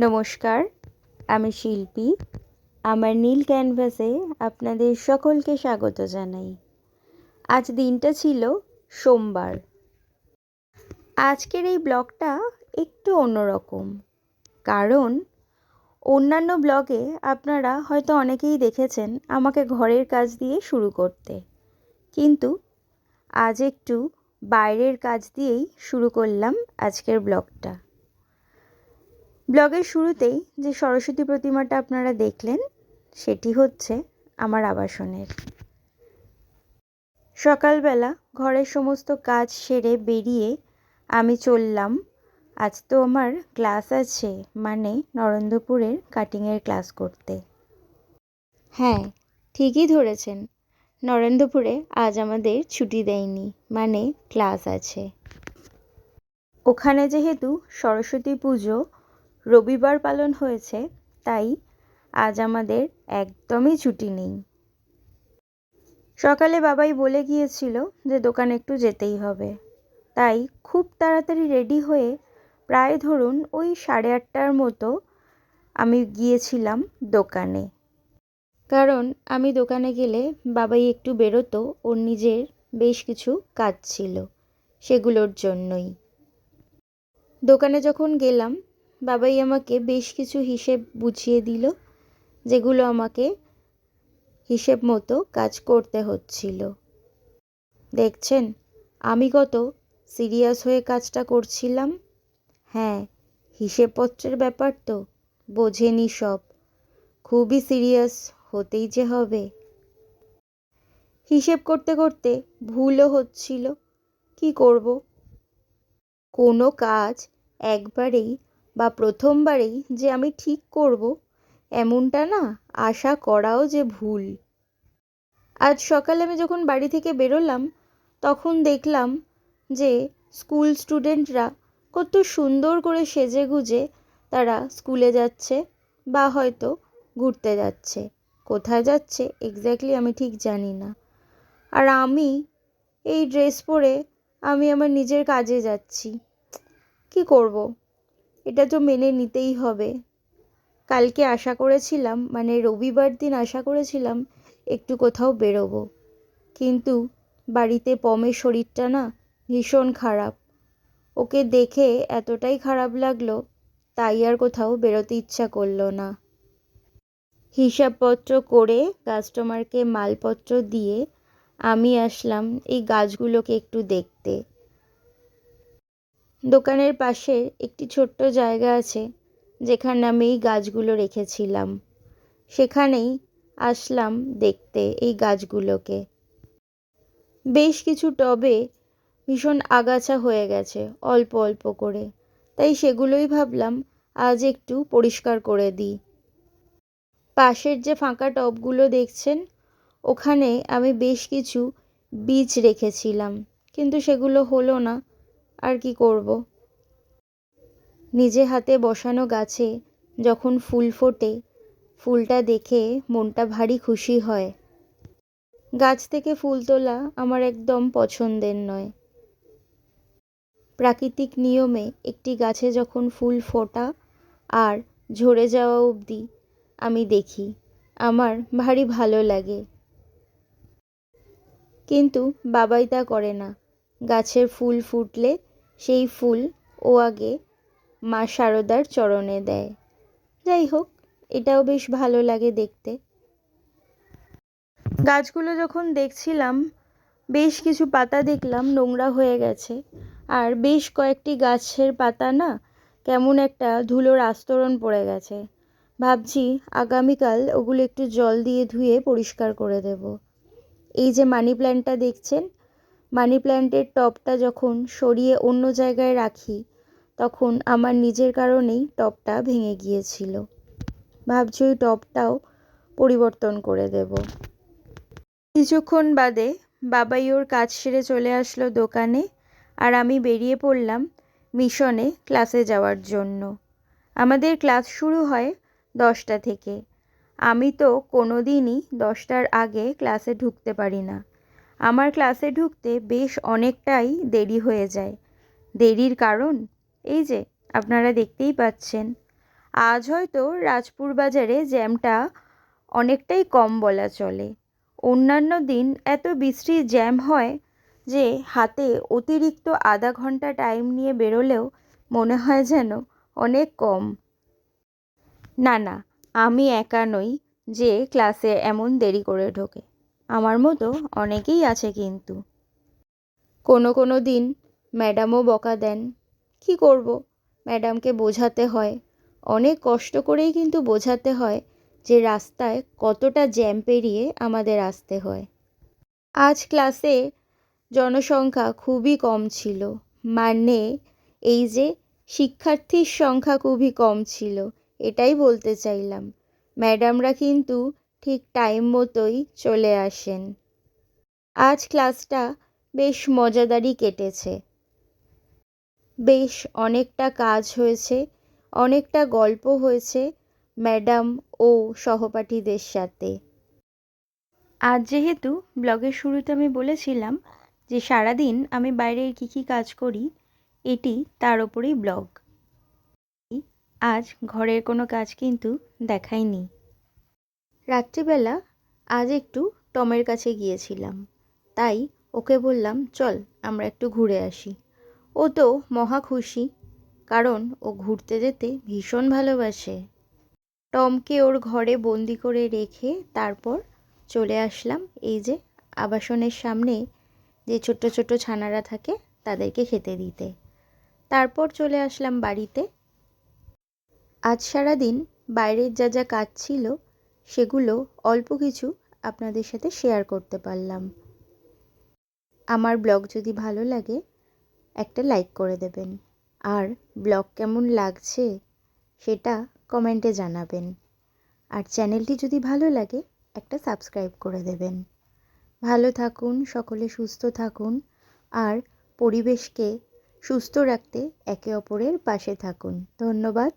নমস্কার, আমি শিল্পী। আমার নীল ক্যানভাসে আপনাদের সকলকে স্বাগত জানাই। আজ দিনটা ছিল সোমবার। আজকের এই ব্লগটা একটু অন্যরকম, কারণ অন্যান্য ব্লগে আপনারা হয়তো অনেকেই দেখেছেন আমাকে ঘরের কাজ দিয়ে শুরু করতে, কিন্তু আজ একটু বাইরের কাজ দিয়েই শুরু করলাম আজকের ব্লগটা। ব্লগের শুরুতেই যে সরস্বতী প্রতিমাটা আপনারা দেখলেন, সেটি হচ্ছে আমার আবাসনের। সকালবেলা ঘরের সমস্ত কাজ সেরে বেরিয়ে আমি চললাম। আজ তো আমার ক্লাস আছে, মানে নরেন্দ্রপুরের কাটিংয়ের ক্লাস করতে। হ্যাঁ, ঠিকই ধরেছেন, নরেন্দ্রপুরে আজ আমাদের ছুটি দেয়নি, মানে ক্লাস আছে। ওখানে যেহেতু সরস্বতী পুজো রবিবার পালন হয়েছে, তাই আজ আমাদের একদমই ছুটি নেই। সকালে বাবাই বলে গিয়েছিল যে দোকানে একটু যেতেই হবে, তাই খুব তাড়াতাড়ি রেডি হয়ে প্রায় ধরুন ওই 8:30টার মতো আমি গিয়েছিলাম দোকানে। কারণ আমি দোকানে গেলে বাবাই একটু বেরোতো, ওর নিজের বেশ কিছু কাজ ছিল, সেগুলোর জন্যই। দোকানে যখন গেলাম, বাবাই আমাকে বেশ কিছু হিসেব বুঝিয়ে দিল, যেগুলো আমাকে হিসেব মতো কাজ করতে হচ্ছিল। দেখছেন আমি কত সিরিয়াস হয়ে কাজটা করছিলাম। হ্যাঁ, হিসেবপত্রের ব্যাপার তো বোঝেনি, সব খুবই সিরিয়াস হতেই যে হবে। হিসেব করতে করতে ভুলও হচ্ছিল, কি করব। কোনো কাজ একবারেই বা প্রথমবারেই যে আমি ঠিক করব এমনটা না, আশা করাও যে ভুল। আজ সকালে আমি যখন বাড়ি থেকে বেরোলাম, তখন দেখলাম যে স্কুল স্টুডেন্টরা কত সুন্দর করে সেজেগুজে তারা স্কুলে যাচ্ছে, বা হয়তো ঘুরতে যাচ্ছে। কোথায় যাচ্ছে এক্স্যাক্টলি আমি ঠিক জানি না। আর আমি এই ড্রেস পরে আমি আমার নিজের কাজে যাচ্ছি। কি করব, এটা তো মেনে নিতেই হবে। কালকে আশা করেছিলাম, মানে রবিবার দিন আশা করেছিলাম একটু কোথাও বেরোবো, কিন্তু বাড়িতে পমের শরীরটা না ভীষণ খারাপ। ওকে দেখে এতটাই খারাপ লাগলো, তাই আর কোথাও বেরোতে ইচ্ছা করলো না। হিসাবপত্র করে কাস্টমারকে মালপত্র দিয়ে আমি আসলাম এই গাছগুলোকে একটু দেখতে। দোকানের পাশে একটি ছোট্ট জায়গা আছে, যেখানে আমি এই গাছগুলো রেখেছিলাম। সেখানেই আসলাম দেখতে এই গাছগুলোকে। বেশ কিছু টবে ভীষণ আগাছা হয়ে গেছে অল্প অল্প করে, তাই সেগুলোই ভাবলাম আজ একটু পরিষ্কার করে দিই। পাশের যে ফাঁকা টবগুলো দেখছেন, ওখানে আমি বেশ কিছু বীজ রেখেছিলাম, কিন্তু সেগুলো হলো না। আর কি করব। নিজে হাতে বসানো গাছে যখন ফুল ফোটে, ফুলটা দেখে মনটা ভারী খুশি হয়। গাছ থেকে ফুল তোলা আমার একদম পছন্দের নয়। প্রাকৃতিক নিয়মে একটি গাছে যখন ফুল ফোটা আর ঝরে যাওয়া অবধি আমি দেখি, আমার ভারী ভালো লাগে। কিন্তু বাবাই তা করে না। গাছের ফুল ফুটলে সেই ফুল ও আগে মা শারদার চরণে দেয়। যাই হোক, এটাও বেশ ভালো লাগে দেখতে। গাছগুলো যখন দেখছিলাম, বেশ কিছু পাতা দেখলাম নোংরা হয়ে গেছে, আর বেশ কয়েকটি গাছের পাতা না কেমন একটা ধুলোর আস্তরণ পড়ে গেছে। ভাবছি আগামীকাল ওগুলো একটু জল দিয়ে ধুয়ে পরিষ্কার করে দেব। এই যে মানি প্ল্যান্টটা দেখছেন, মানি প্ল্যান্টের টবটা যখন সরিয়ে অন্য জায়গায় রাখি, তখন আমার নিজের কারণেই টবটা ভেঙে গিয়েছিল। ভাবছি ওই টবটাও পরিবর্তন করে দেব। কিছুক্ষণ বাদে বাবাই ওর কাজ সেরে চলে আসলো দোকানে, আর আমি বেরিয়ে পড়লাম মিশনে ক্লাসে যাওয়ার জন্য। আমাদের ক্লাস শুরু হয় 10টা থেকে। আমি তো কোনো দিনই 10টার আগে ক্লাসে ঢুকতে পারি না। আমার ক্লাসে ঢুকতে বেশ অনেকটাই দেরি হয়ে যায়। দেরির কারণ এই যে আপনারা দেখতেই পাচ্ছেন, আজ হয়তো রাজপুর বাজারে জ্যামটা অনেকটাই কম বলা চলে। অন্যান্য দিন এত বিশ্রী জ্যাম হয় যে হাতে অতিরিক্ত আধা ঘন্টা টাইম নিয়ে বেরোলেও মনে হয় যেন অনেক কম। না না, আমি একা নই যে ক্লাসে এমন দেরি করে ঢোকে। আমার মতো অনেকেই আছে কিন্তু। কোনো কোনো দিন ম্যাডামও বকা দেন। কি করব, ম্যাডামকে বোঝাতে হয়, অনেক কষ্ট করেই কিন্তু বোঝাতে হয় যে রাস্তায় কতটা জ্যাম পেরিয়ে আমাদের আসতে হয়। আজ ক্লাসে জনসংখ্যা খুবই কম ছিল, মানে এই যে শিক্ষার্থীর সংখ্যা খুবই কম ছিল, এটাই বলতে চাইলাম। ম্যাডামরা কিন্তু ঠিক টাইম মতোই চলে আসেন। আজ ক্লাসটা বেশ মজাদারই কেটেছে। বেশ অনেকটা কাজ হয়েছে, অনেকটা গল্প হয়েছে ম্যাডাম ও সহপাঠীদের সাথে। আজ যেহেতু ব্লগের শুরুতে আমি বলেছিলাম যে সারাদিন আমি বাইরের কী কী কাজ করি, এটি তার ওপরেই ব্লগ। আজ ঘরের কোনো কাজ কিন্তু দেখাইনি। রাত্রিবেলা আজ একটু টমের কাছে গিয়েছিলাম, তাই ওকে বললাম চল আমরা একটু ঘুরে আসি। ও তো মহা খুশি, কারণ ও ঘুরতে যেতে ভীষণ ভালোবাসে। টমকে ওর ঘরে বন্দি করে রেখে তারপর চলে আসলাম এই যে আবাসনের সামনে যে ছোট্ট ছোট্ট ছানারা থাকে তাদেরকে খেতে দিতে। তারপর চলে আসলাম বাড়িতে। আজ সারাদিন বাইরের যা যা কাজ ছিল সেগুলো অল্প কিছু আপনাদের সাথে শেয়ার করতে পারলাম। আমার ব্লগ যদি ভালো লাগে একটা লাইক করে দেবেন, আর ব্লগ কেমন লাগছে সেটা কমেন্টে জানাবেন। আর চ্যানেলটি যদি ভালো লাগে একটা সাবস্ক্রাইব করে দেবেন। ভালো থাকুন, সকলে সুস্থ থাকুন, আর পরিবেশকে সুস্থ রাখতে একে অপরের পাশে থাকুন। ধন্যবাদ।